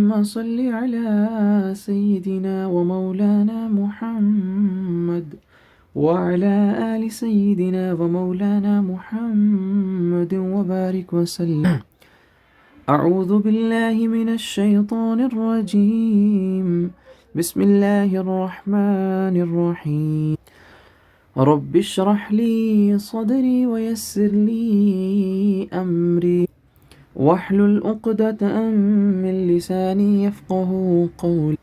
اللهم صل على سيدنا ومولانا محمد وعلى آل سيدنا ومولانا محمد وبارك وسلم. أعوذ بالله من الشيطان الرجيم. بسم الله الرحمن الرحيم. رب اشرح لي صدري ويسر لي أمري واحلل عقدة من لساني يفقهوا قولي.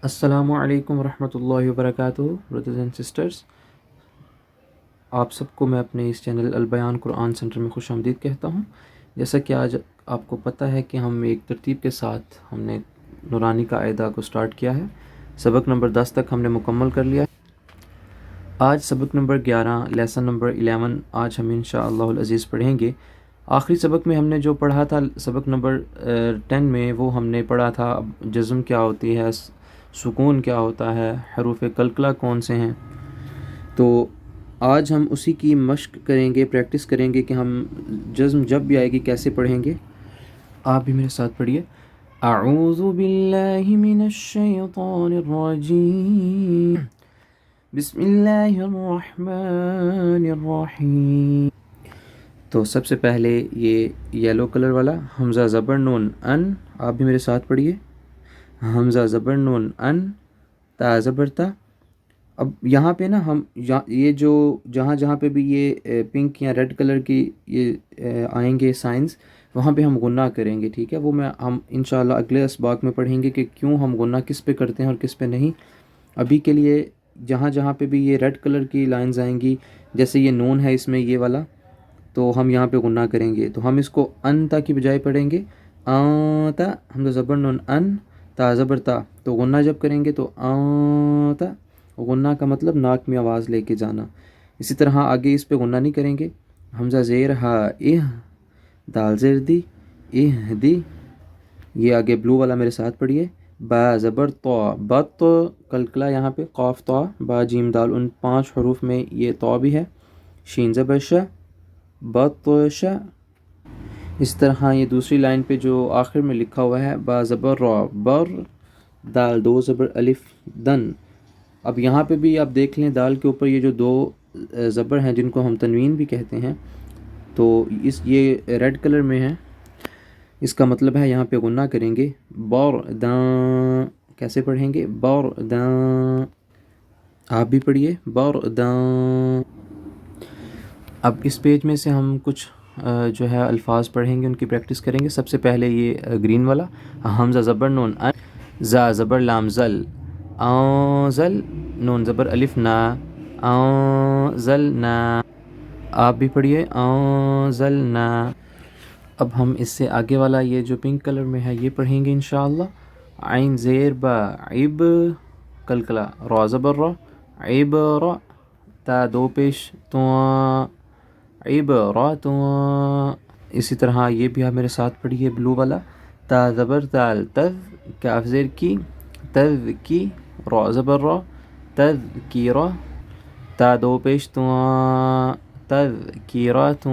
السلام علیکم ورحمۃ اللہ وبرکاتہ. بردرز اینڈ سسٹرز، آپ سب کو میں اپنے اس چینل البیان قرآن سینٹر میں خوش آمدید کہتا ہوں. جیسا کہ آج آپ کو پتہ ہے کہ ہم ایک ترتیب کے ساتھ ہم نے نورانی قاعدہ کو سٹارٹ کیا ہے. سبق نمبر 10 تک ہم نے مکمل کر لیا ہے. آج سبق نمبر 11 لیسن نمبر 11 آج ہم انشاءاللہ العزیز پڑھیں گے. آخری سبق میں ہم نے جو پڑھا تھا سبق نمبر 10 میں، وہ ہم نے پڑھا تھا جزم کیا ہوتی ہے، سکون کیا ہوتا ہے، حروف قلقلہ کون سے ہیں. تو آج ہم اسی کی مشق کریں گے، پریکٹس کریں گے کہ ہم جزم جب بھی آئے گی کیسے پڑھیں گے. آپ بھی میرے ساتھ پڑھیے. اعوذ باللہ من الشیطان الرجیم. بسم اللہ الرحمن الرحیم. تو سب سے پہلے یہ یلو کلر والا حمزہ زبر نون ان، آپ بھی میرے ساتھ پڑھیے. حمزہ زبر نون ان، تا زبر تا. اب یہاں پہ نا ہم یہ جو جہاں پہ بھی یہ پنک یا ریڈ کلر کی یہ آئیں گے سائنس، وہاں پہ ہم غنہ کریں گے، ٹھیک ہے. وہ ہم انشاءاللہ اگلے اسباق میں پڑھیں گے کہ کیوں ہم غنہ کس پہ کرتے ہیں اور کس پہ نہیں. ابھی کے لیے جہاں پہ بھی یہ ریڈ کلر کی لائنز آئیں گی، جیسے یہ نون ہے اس میں یہ والا، تو ہم یہاں پہ غنہ کریں گے. تو ہم اس کو انتا کی بجائے پڑھیں گے آتا. حمزہ زبر نون ان، تا زبر تا. تو غنہ جب کریں گے تو آتا. غنہ کا مطلب ناک میں آواز لے کے جانا. اسی طرح آگے اس پہ غنہ نہیں کریں گے. حمزہ زیر ہا اہ، دال زیر دی اہ دی. یہ آگے بلو والا میرے ساتھ پڑھیے. با زبر تو، بت قلقلہ یہاں پہ قاف تو با جیم دال، ان 5 حروف میں یہ تو بھی ہے. شین زبر شا، بطش. اس طرح یہ دوسری لائن پہ جو آخر میں لکھا ہوا ہے با زبر را بر، دال 2 زبر الف دن. اب یہاں پہ بھی آپ دیکھ لیں دال کے اوپر یہ جو 2 زبر ہیں جن کو ہم تنوین بھی کہتے ہیں، تو یہ ریڈ کلر میں ہے. اس کا مطلب ہے یہاں پہ غنہ کریں گے. بور داں. کیسے پڑھیں گے؟ بور داں. آپ بھی پڑھیے بور داں. اب اس پیج میں سے ہم کچھ جو ہے الفاظ پڑھیں گے، ان کی پریکٹس کریں گے. سب سے پہلے یہ گرین والا حمزہ زبر نون ان، زا زبر لام زل، زل. نون زبر الف نا، زل نا. آپ بھی پڑھیے زل نا. اب ہم اس سے آگے والا یہ جو پنک کلر میں ہے یہ پڑھیں گے انشاءاللہ. عین زیر با عب، قلقلہ را زبر را عب را، تا 2 پیش تو عبرات. اسی طرح یہ بھی آپ میرے ساتھ پڑھیے بلو والا. تا زبر تال تذ، کاف زیر کی تذ کی، را زبر را تذ کی را، تا 2 پیش تو تذ کی را تو.